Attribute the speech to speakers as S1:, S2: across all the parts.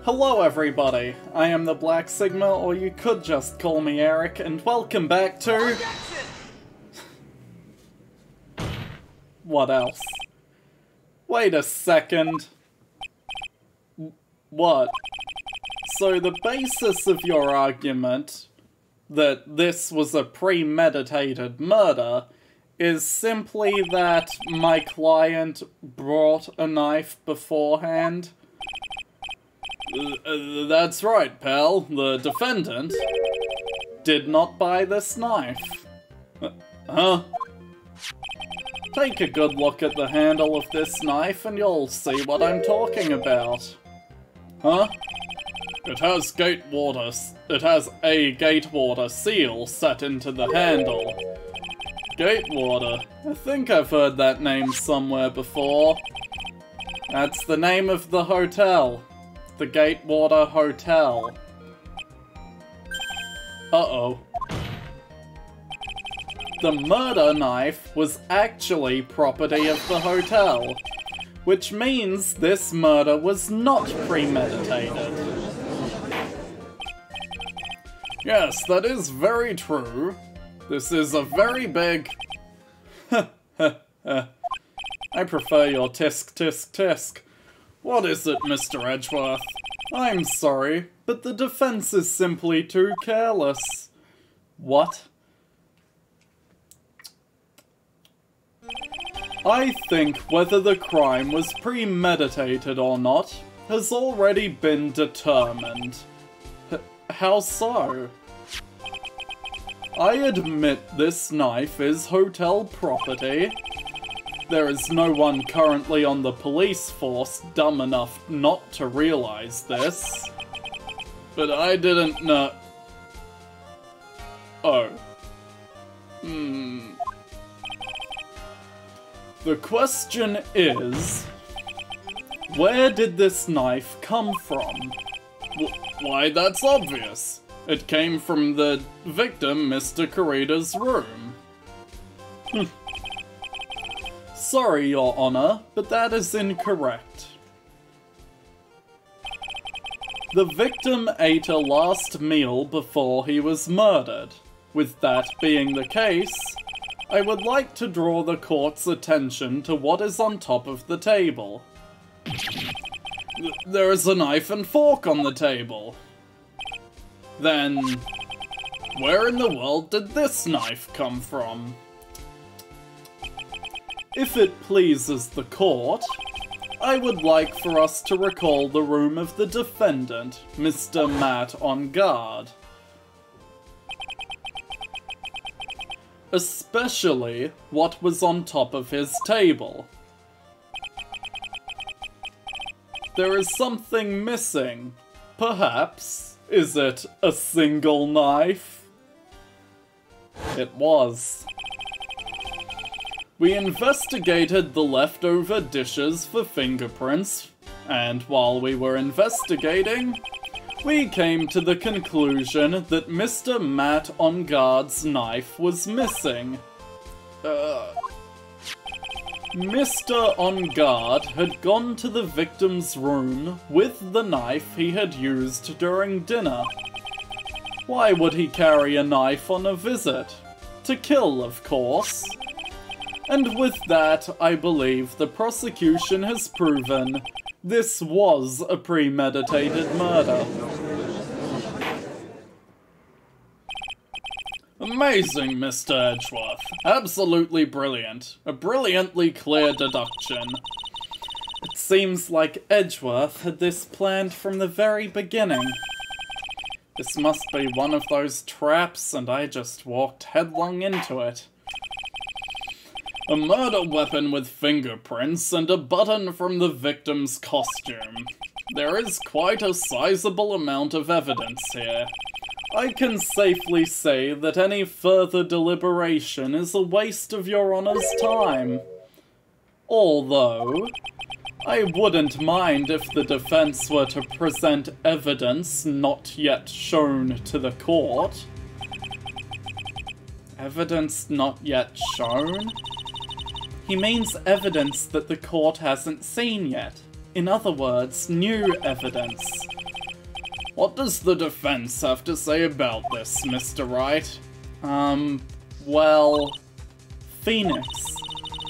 S1: Hello everybody, I am the Black Sigma, or you could just call me Eric, and welcome back to... What else? Wait a second. What? So the basis of your argument that this was a premeditated murder is simply that my client brought a knife beforehand? That's right, pal. The defendant did not buy this knife. Huh? Take a good look at the handle of this knife and you'll see what I'm talking about. Huh? It has a Gatewater seal set into the handle. Gatewater? I think I've heard that name somewhere before. That's the name of the hotel. The Gatewater Hotel. Uh-oh. The murder knife was actually property of the hotel, which means this murder was not premeditated. Yes, that is very true. This is a very big... I prefer your tisk tisk tisk. What is it, Mr. Edgeworth? I'm sorry, but the defense is simply too careless. What? I think whether the crime was premeditated or not has already been determined. How so? I admit this knife is hotel property. There is no one currently on the police force dumb enough not to realize this. But I didn't know... Oh. The question is... where did this knife come from? Why, that's obvious. It came from the victim, Mr. Karida's room. Sorry, Your Honor, but that is incorrect. The victim ate a last meal before he was murdered. With that being the case, I would like to draw the court's attention to what is on top of the table. There is a knife and fork on the table. Then, where in the world did this knife come from? If it pleases the court, I would like for us to recall the room of the defendant, Mr. Matt Engarde. Especially what was on top of his table. There is something missing. Perhaps, is it a single knife? It was. We investigated the leftover dishes for fingerprints, and while we were investigating, we came to the conclusion that Mr. Matt Engarde's knife was missing. Mr. Engarde had gone to the victim's room with the knife he had used during dinner. Why would he carry a knife on a visit? To kill, of course. And with that, I believe the prosecution has proven this was a premeditated murder. Amazing, Mr. Edgeworth. Absolutely brilliant. A brilliantly clear deduction. It seems like Edgeworth had this planned from the very beginning. This must be one of those traps, and I just walked headlong into it. A murder weapon with fingerprints and a button from the victim's costume. There is quite a sizable amount of evidence here. I can safely say that any further deliberation is a waste of Your Honor's time. Although, I wouldn't mind if the defense were to present evidence not yet shown to the court. Evidence not yet shown? He means evidence that the court hasn't seen yet. In other words, new evidence. What does the defense have to say about this, Mr. Wright? Well... Phoenix,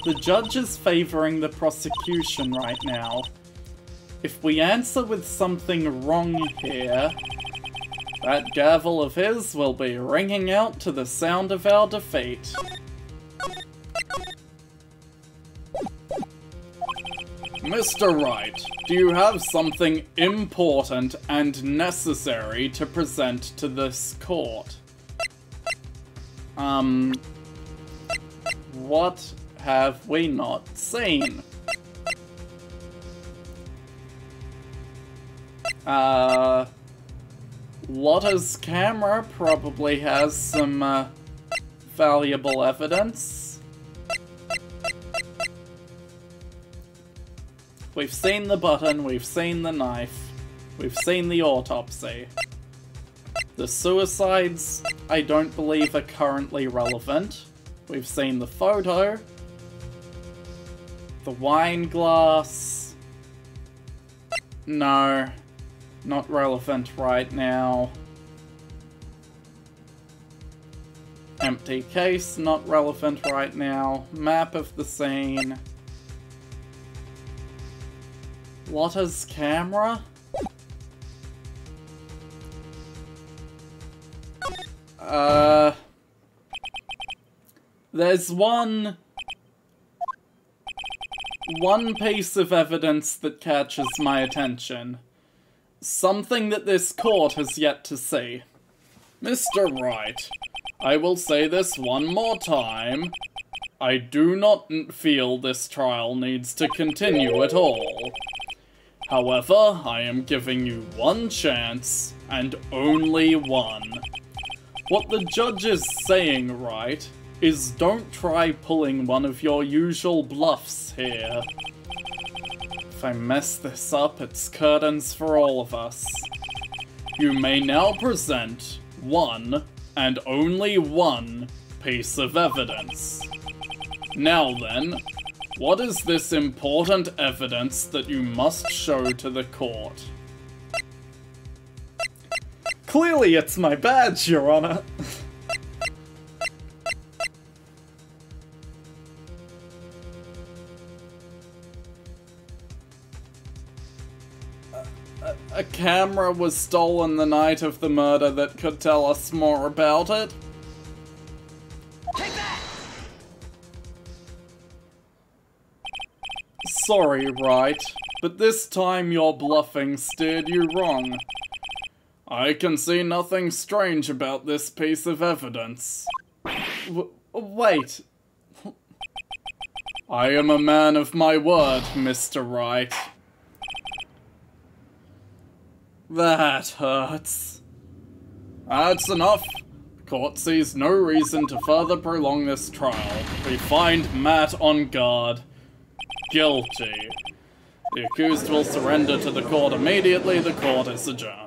S1: the judge is favoring the prosecution right now. If we answer with something wrong here, that gavel of his will be ringing out to the sound of our defeat. Mr. Wright, do you have something important and necessary to present to this court? What have we not seen? Lotta's camera probably has some, valuable evidence. We've seen the button, we've seen the knife, we've seen the autopsy. The suicides, I don't believe, are currently relevant. We've seen the photo. The wine glass. No, not relevant right now. Empty case, not relevant right now. Map of the scene. Lotta's camera? There's one piece of evidence that catches my attention. Something that this court has yet to see. Mr. Wright, I will say this one more time. I do not feel this trial needs to continue at all. However, I am giving you one chance, and only one. What the judge is saying, right, is don't try pulling one of your usual bluffs here. If I mess this up, it's curtains for all of us. You may now present one, and only one, piece of evidence. Now then, what is this important evidence that you must show to the court? Clearly it's my badge, Your Honor. A camera was stolen the night of the murder that could tell us more about it.
S2: Take that!
S1: Sorry, Wright, but this time your bluffing steered you wrong. I can see nothing strange about this piece of evidence. Wait. I am a man of my word, Mr. Wright. That hurts. That's enough. Court sees no reason to further prolong this trial. We find Matt Engarde guilty. The accused will surrender to the court immediately. The court is adjourned.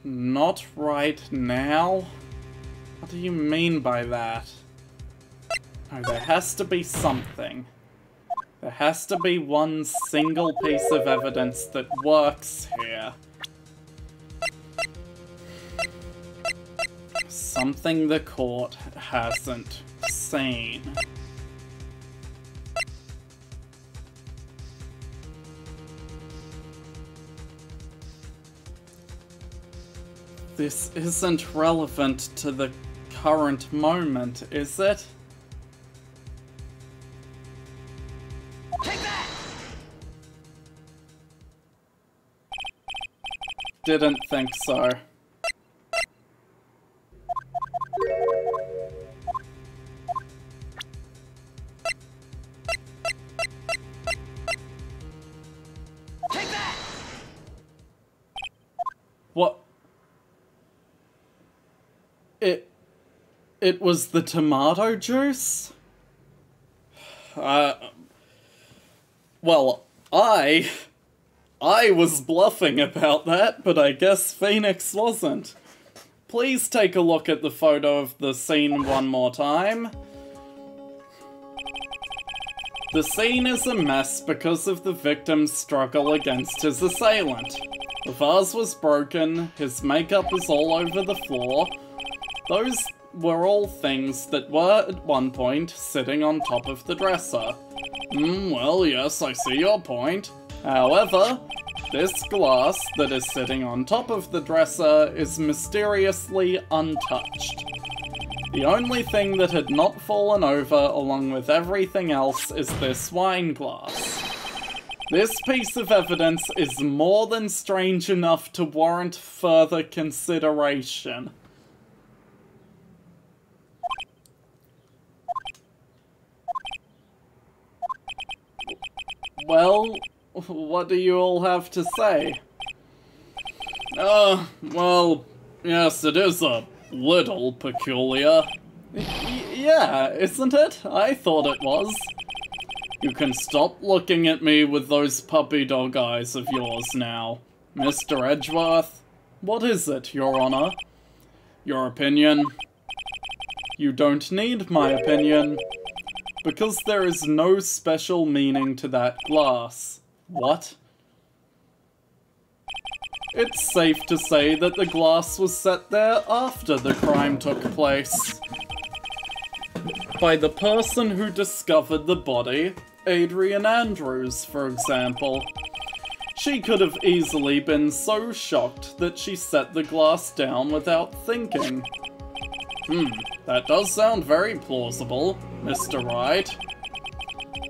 S1: Not right now? What do you mean by that? Oh, there has to be something. There has to be one single piece of evidence that works here. Something the court hasn't seen. This isn't relevant to the current moment, is it?
S2: Take that!
S1: Didn't think so.
S2: Take that!
S1: What? It was the tomato juice? Well, I was bluffing about that, but I guess Phoenix wasn't. Please take a look at the photo of the scene one more time. The scene is a mess because of the victim's struggle against his assailant. The vase was broken, his makeup is all over the floor. Those were all things that were at one point sitting on top of the dresser. Well, yes, I see your point. However, this glass that is sitting on top of the dresser is mysteriously untouched. The only thing that had not fallen over along with everything else is this wine glass. This piece of evidence is more than strange enough to warrant further consideration. Well, what do you all have to say? Well, yes, it is a little peculiar. Yeah, isn't it? I thought it was. You can stop looking at me with those puppy dog eyes of yours now. Mr. Edgeworth, what is it, Your Honor? Your opinion? You don't need my opinion, because there is no special meaning to that glass. What? It's safe to say that the glass was set there after the crime took place. By the person who discovered the body, Adrian Andrews, for example. She could have easily been so shocked that she set the glass down without thinking. That does sound very plausible, Mr. Wright.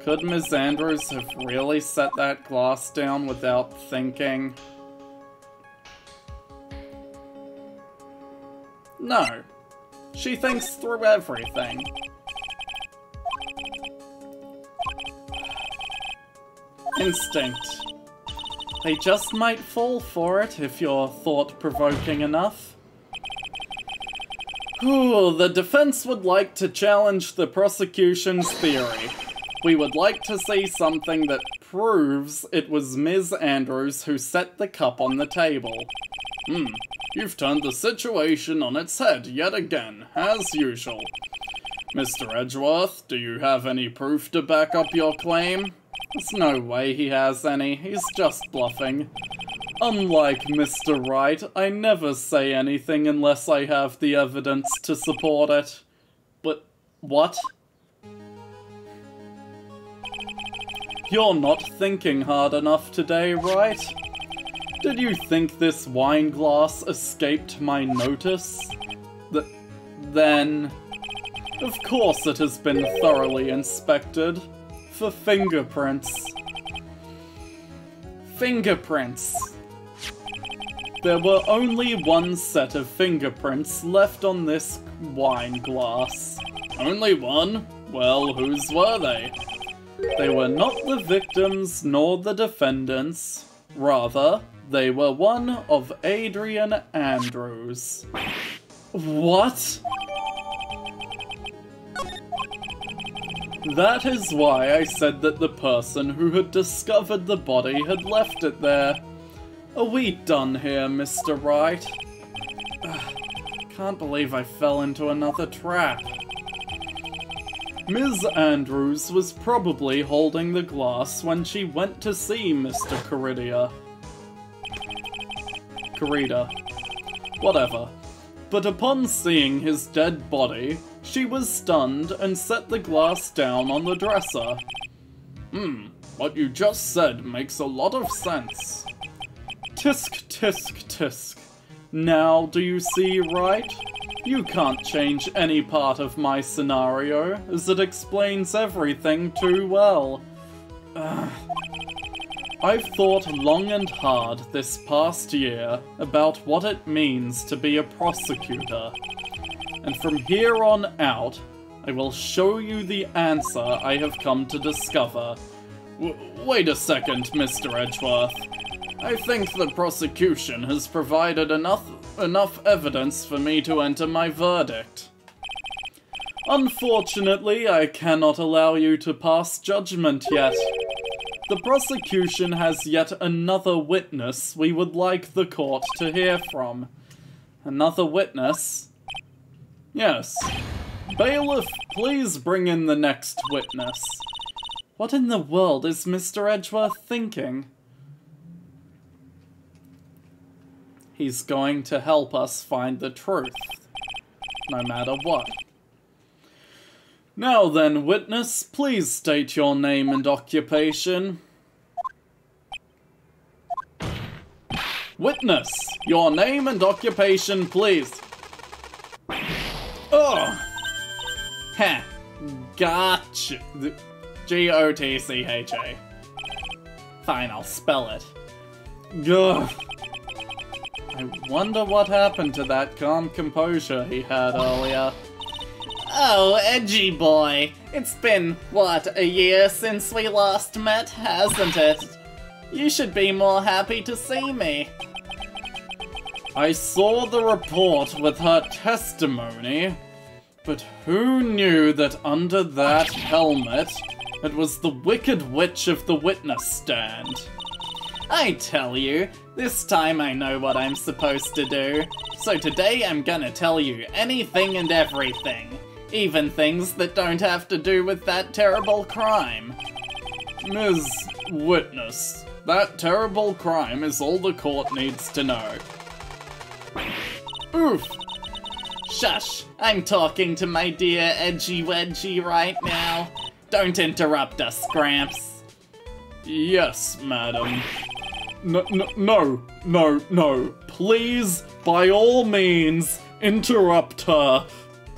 S1: Could Ms. Andrews have really set that glass down without thinking? No. She thinks through everything. Instinct. They just might fall for it if you're thought-provoking enough. Ooh, the defense would like to challenge the prosecution's theory. We would like to see something that proves it was Ms. Andrews who set the cup on the table. You've turned the situation on its head yet again, as usual. Mr. Edgeworth, do you have any proof to back up your claim? There's no way he has any, he's just bluffing. Unlike Mr. Wright, I never say anything unless I have the evidence to support it. But what? You're not thinking hard enough today, right? Did you think this wine glass escaped my notice? Then... Of course it has been thoroughly inspected. For fingerprints. Fingerprints. There were only one set of fingerprints left on this wine glass. Only one? Well, whose were they? They were not the victims nor the defendants. Rather, they were one of Adrian Andrews. What? That is why I said that the person who had discovered the body had left it there. Are we done here, Mr. Wright? Can't believe I fell into another trap. Ms. Andrews was probably holding the glass when she went to see Mr. Carida. Whatever. But upon seeing his dead body, she was stunned and set the glass down on the dresser. What you just said makes a lot of sense. Tisk, tisk, tisk. Now do you see, right? You can't change any part of my scenario, as it explains everything too well. I've thought long and hard this past year about what it means to be a prosecutor. And from here on out, I will show you the answer I have come to discover. Wait a second, Mr. Edgeworth. I think the prosecution has provided enough evidence for me to enter my verdict. Unfortunately, I cannot allow you to pass judgment yet. The prosecution has yet another witness we would like the court to hear from. Another witness? Yes. Bailiff, please bring in the next witness. What in the world is Mr. Edgeworth thinking? He's going to help us find the truth, no matter what. Now then, witness, please state your name and occupation. Witness, your name and occupation, please. Oh! Heh. Gotcha. G-O-T-C-H-A. Fine, I'll spell it. Ugh. I wonder what happened to that calm composure he had earlier. Oh, Edgy boy. It's been, what, a year since we last met, hasn't it? You should be more happy to see me. I saw the report with her testimony, but who knew that under that helmet it was the Wicked Witch of the witness stand? I tell you, this time I know what I'm supposed to do. So today I'm gonna tell you anything and everything, even things that don't have to do with that terrible crime. Ms. Witness, that terrible crime is all the court needs to know. Oof! Shush, I'm talking to my dear Edgy Wedgy right now. Don't interrupt us, Gramps. Yes, madam. No. Please, by all means, interrupt her.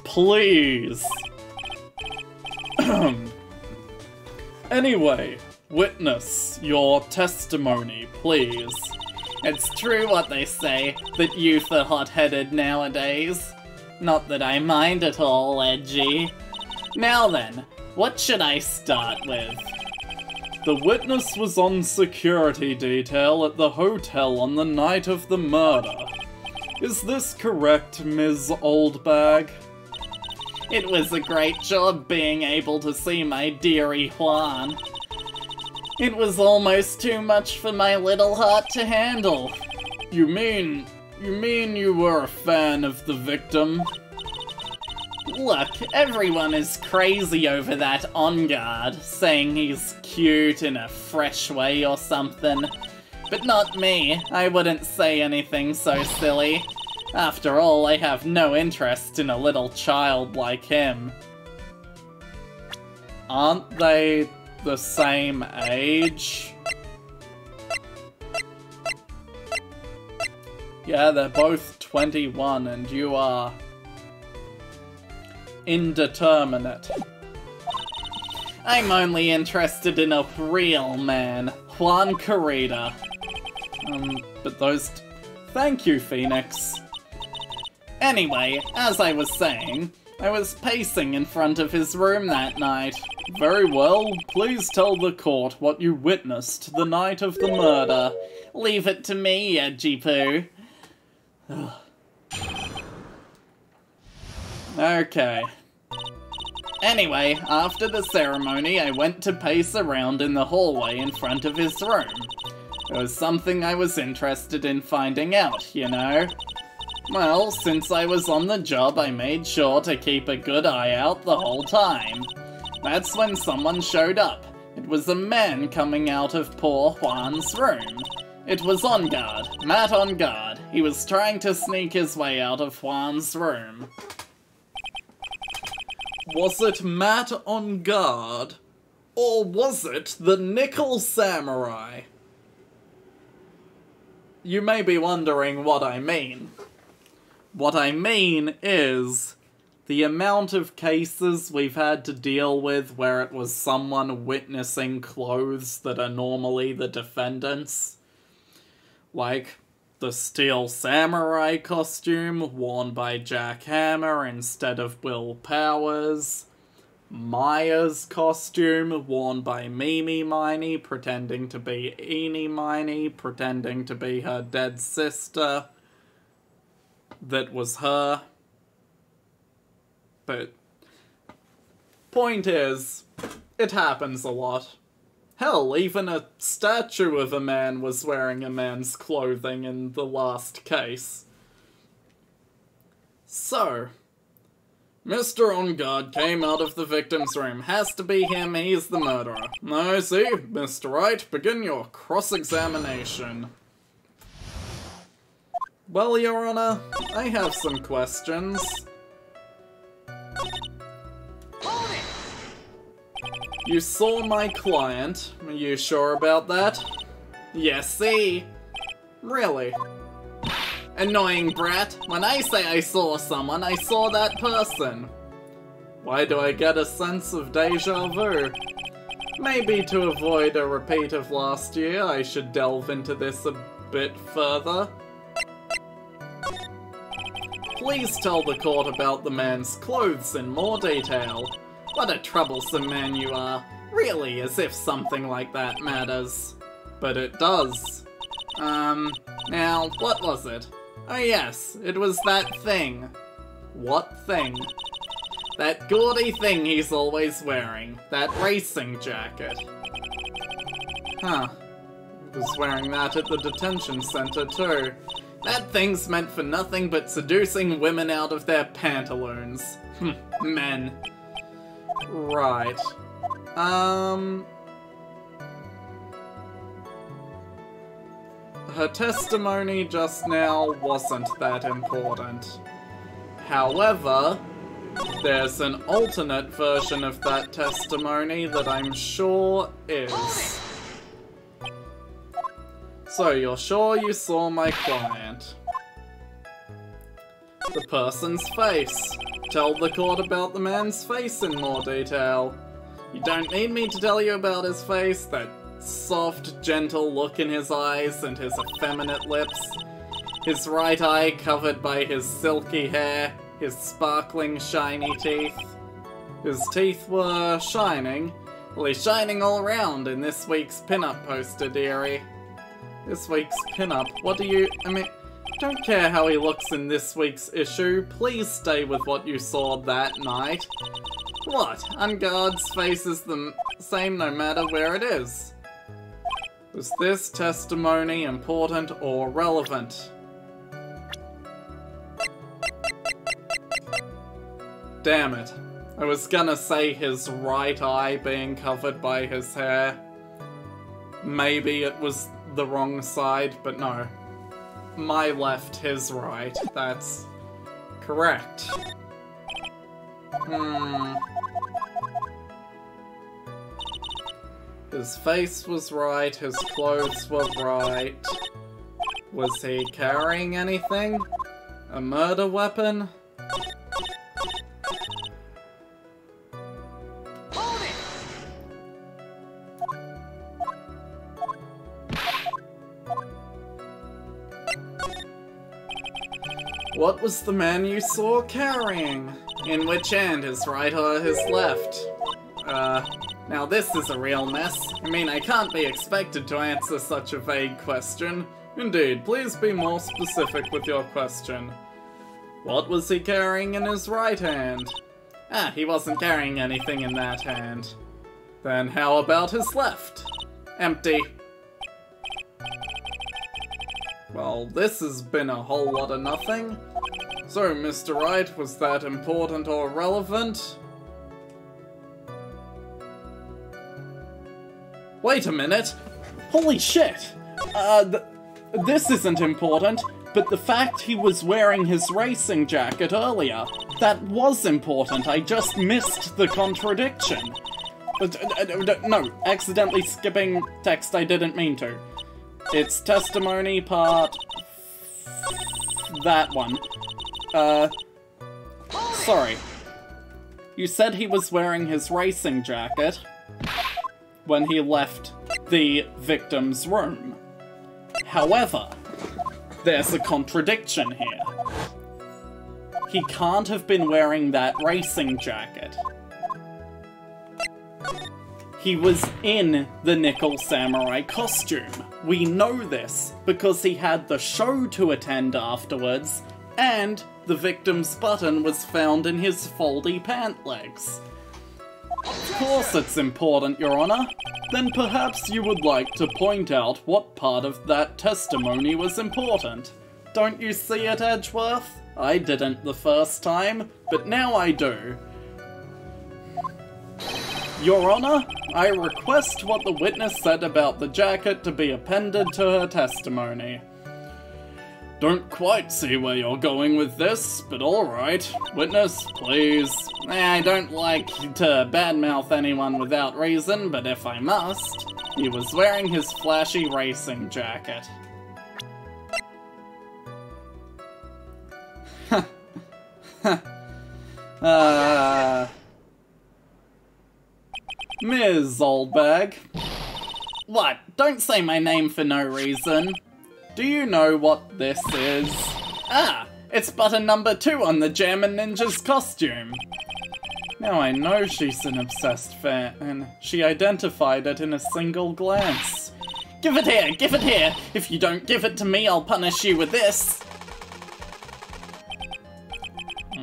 S1: Please. Anyway, witness your testimony, please. It's true what they say, that youth are hot-headed nowadays. Not that I mind at all, Edgy. Now then, what should I start with? The witness was on security detail at the hotel on the night of the murder. Is this correct, Ms. Oldbag? It was a great job being able to see my dearie Juan. It was almost too much for my little heart to handle. You mean you were a fan of the victim? Look, everyone is crazy over that Engarde, saying he's cute in a fresh way or something. But not me, I wouldn't say anything so silly. After all, I have no interest in a little child like him. Aren't they the same age? Yeah, they're both 21 and you are indeterminate. I'm only interested in a real man, Juan Carita. But those... Thank you, Phoenix. Anyway, as I was saying, I was pacing in front of his room that night. Very well, please tell the court what you witnessed the night of the murder. Leave it to me, Edgy Poo. Okay. Anyway, after the ceremony, I went to pace around in the hallway in front of his room. It was something I was interested in finding out, you know? Well, since I was on the job, I made sure to keep a good eye out the whole time. That's when someone showed up. It was a man coming out of poor Juan's room. It was Engarde, Matt Engarde. He was trying to sneak his way out of Juan's room. Was it Matt Engarde? Or was it the Nickel Samurai? You may be wondering what I mean. What I mean is the amount of cases we've had to deal with where it was someone witnessing clothes that are normally the defendant's. Like the Steel Samurai costume worn by Jack Hammer instead of Will Powers. Maya's costume worn by Mimi Miney pretending to be Eenie Miney, pretending to be her dead sister. That was her. But point is, it happens a lot. Hell, even a statue of a man was wearing a man's clothing in the last case. So, Mr. Engarde came out of the victim's room. Has to be him, he's the murderer. I see. Mr. Wright, begin your cross-examination. Well, Your Honor, I have some questions.
S2: Hold it!
S1: You saw my client. Are you sure about that? Yes, see? Really? Annoying brat. When I say I saw someone, I saw that person. Why do I get a sense of deja vu? Maybe to avoid a repeat of last year, I should delve into this a bit further. Please tell the court about the man's clothes in more detail. What a troublesome man you are. Really, as if something like that matters. But it does. Now, what was it? Oh yes, it was that thing. What thing? That gaudy thing he's always wearing. That racing jacket. Huh. He was wearing that at the detention center too. That thing's meant for nothing but seducing women out of their pantaloons. Men. Right. Her testimony just now wasn't that important. However, there's an alternate version of that testimony that I'm sure is. So, you're sure you saw my client? The person's face. Tell the court about the man's face in more detail. You don't need me to tell you about his face, that soft, gentle look in his eyes and his effeminate lips. His right eye covered by his silky hair, his sparkling, shiny teeth. His teeth were shining. Well, he's shining all around in this week's pin-up poster, dearie. This week's pin-up. What do you... I mean, don't care how he looks in this week's issue. Please stay with what you saw that night. What? Engarde's face is the same no matter where it is. Was this testimony important or relevant? Damn it. I was gonna say his right eye being covered by his hair. Maybe it was the wrong side, but no. My left, his right. That's correct. His face was right, his clothes were right. Was he carrying anything? A murder weapon?
S2: Hold it!
S1: What was the man you saw carrying? In which hand, his right or his left? Now this is a real mess. I mean, I can't be expected to answer such a vague question. Indeed, please be more specific with your question. What was he carrying in his right hand? Ah, he wasn't carrying anything in that hand. Then how about his left? Empty. Well, this has been a whole lot of nothing. So, Mr. Wright, was that important or relevant? Wait a minute! Holy shit! This isn't important, but the fact he was wearing his racing jacket earlier, that was important. I just missed the contradiction. No, accidentally skipping text I didn't mean to. It's testimony part... that one. Sorry. You said he was wearing his racing jacket when he left the victim's room. However, there's a contradiction here. He can't have been wearing that racing jacket. He was in the Nickel Samurai costume. We know this because he had the show to attend afterwards, and the victim's button was found in his foldy pant legs. Of course it's important, Your Honor. Then perhaps you would like to point out what part of that testimony was important. Don't you see it, Edgeworth? I didn't the first time, but now I do. Your Honor, I request what the witness said about the jacket to be appended to her testimony. Don't quite see where you're going with this, but alright. Witness, please. I don't like to badmouth anyone without reason, but if I must, he was wearing his flashy racing jacket. Ms. Oldbag. What? Don't say my name for no reason. Do you know what this is? Ah! It's button number 2 on the German ninja's costume. Now I know she's an obsessed fan, and she identified it in a single glance. Give it here! Give it here! If you don't give it to me, I'll punish you with this!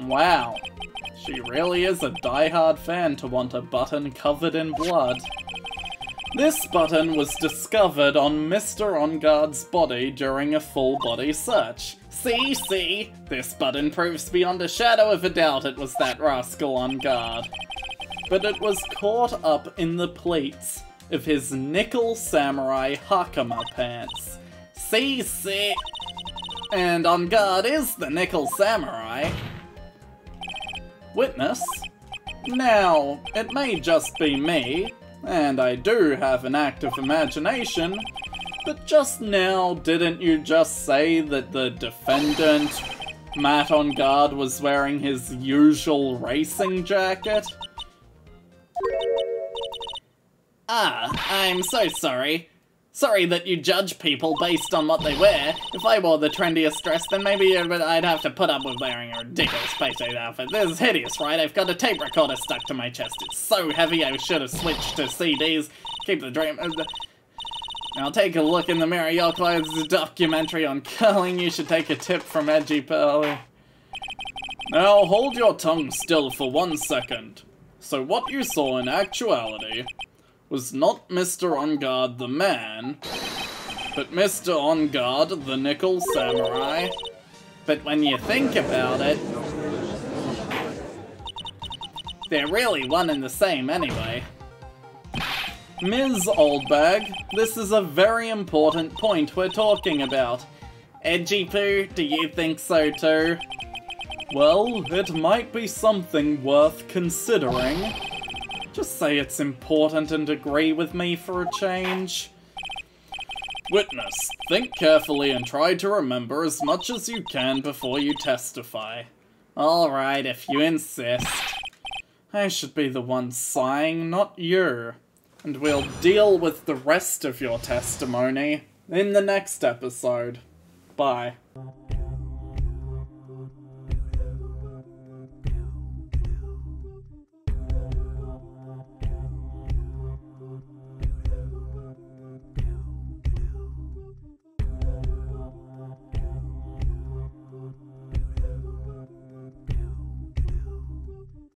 S1: Wow. She really is a die-hard fan to want a button covered in blood. This button was discovered on Mr. Engarde's body during a full-body search. See? This button proves beyond a shadow of a doubt it was that rascal Engarde. But it was caught up in the pleats of his nickel samurai hakama pants. See? And Engarde is the nickel samurai. Witness? Now, it may just be me, and I do have an active imagination, but just now, didn't you just say that the defendant, Matt Engarde, was wearing his usual racing jacket? Ah, I'm so sorry. Sorry that you judge people based on what they wear. If I wore the trendiest dress, then maybe I'd have to put up with wearing a ridiculous space age outfit. This is hideous, right? I've got a tape recorder stuck to my chest. It's so heavy I should have switched to CDs. Keep the dream... Now take a look in the mirror. Your clothes documentary on curling. You should take a tip from Edgy Pearl. Now hold your tongue still for 1 second. So what you saw in actuality was not Mr. Engarde the man, but Mr. Engarde the nickel samurai. But when you think about it, they're really one and the same anyway. Ms. Oldbag, this is a very important point we're talking about. Edgy Poo, do you think so too? Well, it might be something worth considering. Just say it's important and agree with me for a change. Witness, think carefully and try to remember as much as you can before you testify. Alright, if you insist. I should be the one sighing, not you. And we'll deal with the rest of your testimony in the next episode. Bye.